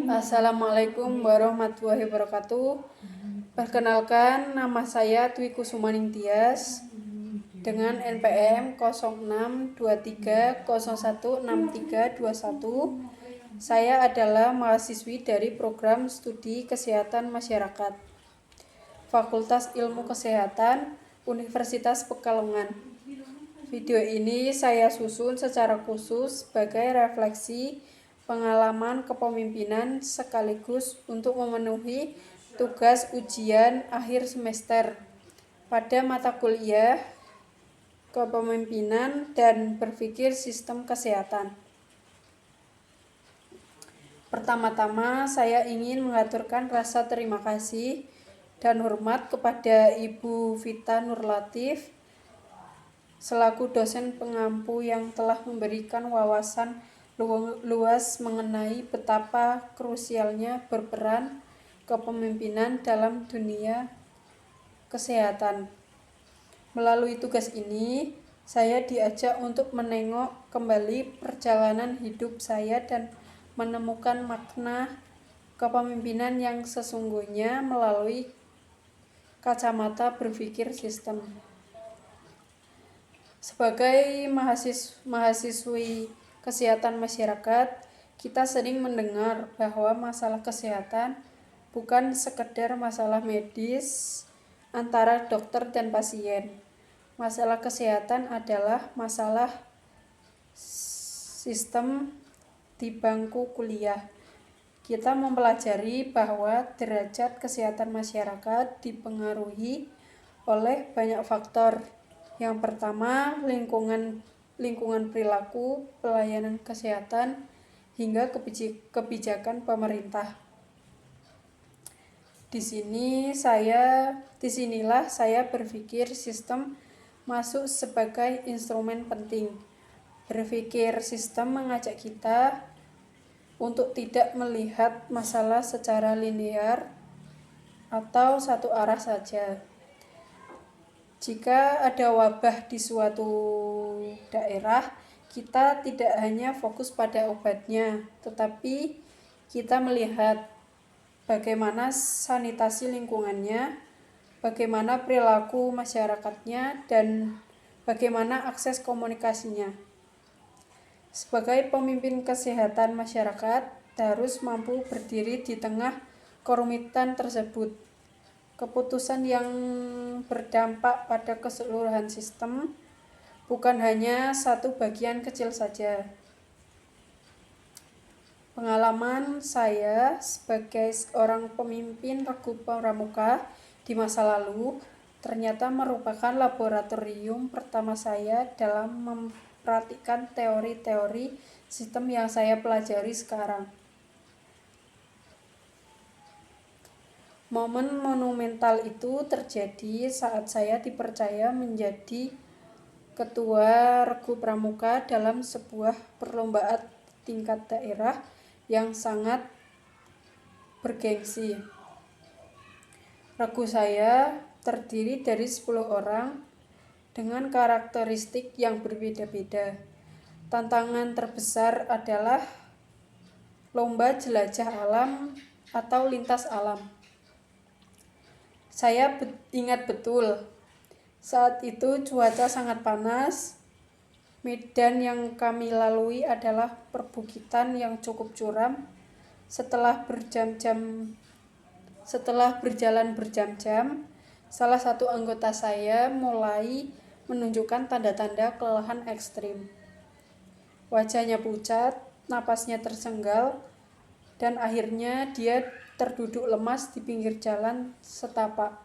Assalamualaikum warahmatullahi wabarakatuh. Perkenalkan, nama saya Dwi Kusumaning Tias dengan NPM 0623016321. Saya adalah mahasiswi dari program studi Kesehatan Masyarakat, Fakultas Ilmu Kesehatan, Universitas Pekalongan. Video ini saya susun secara khusus sebagai refleksi pengalaman kepemimpinan sekaligus untuk memenuhi tugas ujian akhir semester pada mata kuliah kepemimpinan dan berpikir sistem kesehatan. Pertama-tama, saya ingin mengaturkan rasa terima kasih dan hormat kepada Ibu Vita Nurlatif selaku dosen pengampu yang telah memberikan wawasan luas mengenai betapa krusialnya berperan kepemimpinan dalam dunia kesehatan. Melalui tugas ini, saya diajak untuk menengok kembali perjalanan hidup saya dan menemukan makna kepemimpinan yang sesungguhnya melalui kacamata berpikir sistem. Sebagai mahasiswi kesehatan masyarakat, kita sering mendengar bahwa masalah kesehatan bukan sekedar masalah medis antara dokter dan pasien. Masalah kesehatan adalah masalah sistem di bangku kuliah. Kita mempelajari bahwa derajat kesehatan masyarakat dipengaruhi oleh banyak faktor. Yang pertama, lingkungan perilaku, pelayanan kesehatan, hingga kebijakan pemerintah. Disinilah saya berpikir sistem masuk sebagai instrumen penting. Berpikir sistem mengajak kita untuk tidak melihat masalah secara linear atau satu arah saja. Jika ada wabah di suatu daerah, kita tidak hanya fokus pada obatnya, tetapi kita melihat bagaimana sanitasi lingkungannya, bagaimana perilaku masyarakatnya, dan bagaimana akses komunikasinya. Sebagai pemimpin kesehatan masyarakat, harus mampu berdiri di tengah kerumitan tersebut. Keputusan yang berdampak pada keseluruhan sistem, bukan hanya satu bagian kecil saja. Pengalaman saya sebagai seorang pemimpin Regu Pramuka di masa lalu ternyata merupakan laboratorium pertama saya dalam mempraktikkan teori-teori sistem yang saya pelajari sekarang. Momen monumental itu terjadi saat saya dipercaya menjadi ketua Regu Pramuka dalam sebuah perlombaan tingkat daerah yang sangat bergengsi. Regu saya terdiri dari 10 orang dengan karakteristik yang berbeda-beda. Tantangan terbesar adalah lomba jelajah alam atau lintas alam. Saya ingat betul, saat itu cuaca sangat panas. Medan yang kami lalui adalah perbukitan yang cukup curam. Setelah berjalan berjam-jam, salah satu anggota saya mulai menunjukkan tanda-tanda kelelahan ekstrim. Wajahnya pucat, napasnya tersenggal, dan akhirnya dia terduduk lemas di pinggir jalan setapak.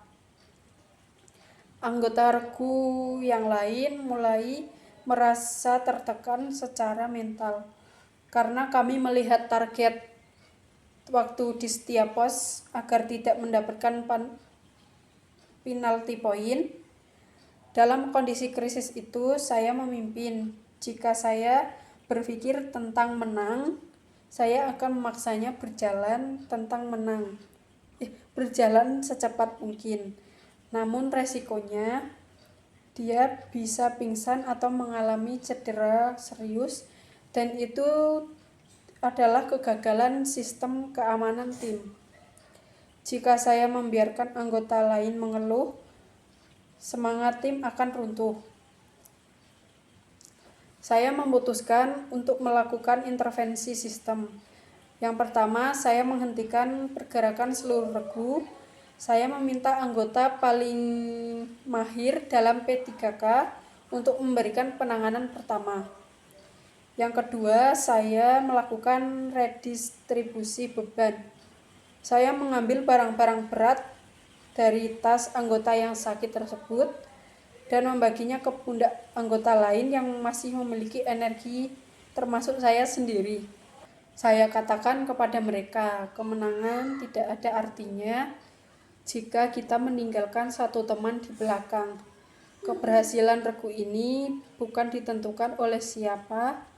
Anggota regu yang lain mulai merasa tertekan secara mental karena kami melihat target waktu di setiap pos agar tidak mendapatkan penalti poin. Dalam kondisi krisis itu, saya memimpin. Jika saya berpikir tentang menang, saya akan memaksanya berjalan secepat mungkin. Namun resikonya dia bisa pingsan atau mengalami cedera serius, dan itu adalah kegagalan sistem keamanan tim. Jika saya membiarkan anggota lain mengeluh, semangat tim akan runtuh. Saya memutuskan untuk melakukan intervensi sistem. Yang pertama, saya menghentikan pergerakan seluruh regu. Saya meminta anggota paling mahir dalam P3K untuk memberikan penanganan pertama. Yang kedua, saya melakukan redistribusi beban. Saya mengambil barang-barang berat dari tas anggota yang sakit tersebut dan membaginya ke pundak anggota lain yang masih memiliki energi, termasuk saya sendiri. Saya katakan kepada mereka, kemenangan tidak ada artinya jika kita meninggalkan satu teman di belakang. Keberhasilan regu ini bukan ditentukan oleh siapa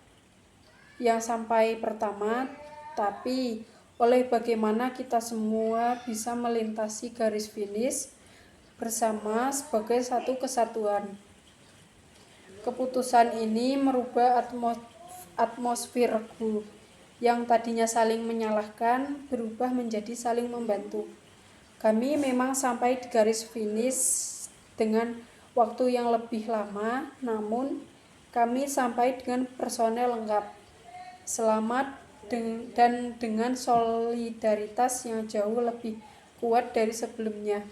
yang sampai pertama, tapi oleh bagaimana kita semua bisa melintasi garis finish bersama sebagai satu kesatuan. Keputusan ini merubah atmosfer regu yang tadinya saling menyalahkan berubah menjadi saling membantu. Kami memang sampai di garis finish dengan waktu yang lebih lama, namun kami sampai dengan personel lengkap, selamat dan dengan solidaritas yang jauh lebih kuat dari sebelumnya.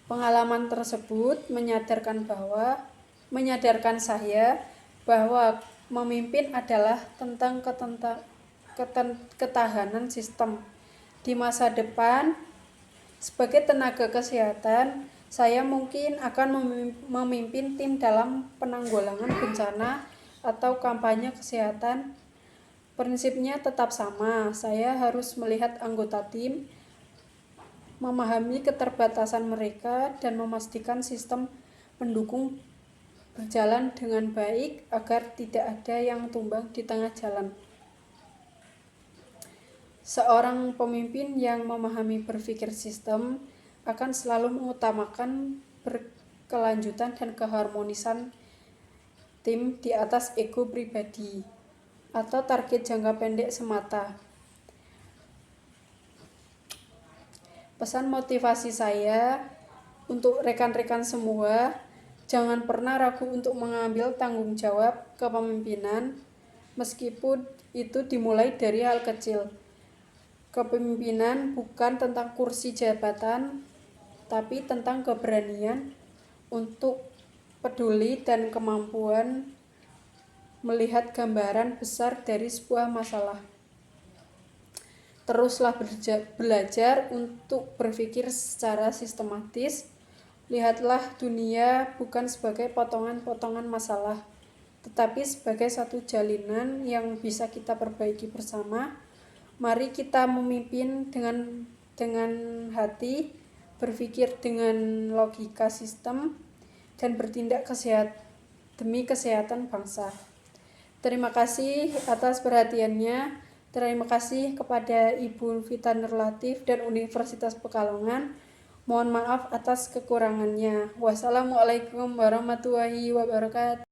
Pengalaman tersebut menyadarkan saya bahwa memimpin adalah tentang ketahanan sistem. Di masa depan, sebagai tenaga kesehatan, saya mungkin akan memimpin tim dalam penanggulangan bencana atau kampanye kesehatan. Prinsipnya tetap sama, saya harus melihat anggota tim, memahami keterbatasan mereka, dan memastikan sistem pendukung berjalan dengan baik agar tidak ada yang tumbang di tengah jalan. Seorang pemimpin yang memahami berpikir sistem akan selalu mengutamakan berkelanjutan dan keharmonisan tim di atas ego pribadi atau target jangka pendek semata. Pesan motivasi saya untuk rekan-rekan semua, jangan pernah ragu untuk mengambil tanggung jawab kepemimpinan, meskipun itu dimulai dari hal kecil. Kepemimpinan bukan tentang kursi jabatan, tapi tentang keberanian untuk peduli dan kemampuan melihat gambaran besar dari sebuah masalah. Teruslah belajar untuk berpikir secara sistematis. Lihatlah dunia bukan sebagai potongan-potongan masalah, tetapi sebagai satu jalinan yang bisa kita perbaiki bersama. Mari kita memimpin dengan hati, berpikir dengan logika sistem, dan bertindak demi kesehatan bangsa. Terima kasih atas perhatiannya. Terima kasih kepada Ibu Vita Nurlatif dan Universitas Pekalongan. Mohon maaf atas kekurangannya. Wassalamualaikum warahmatullahi wabarakatuh.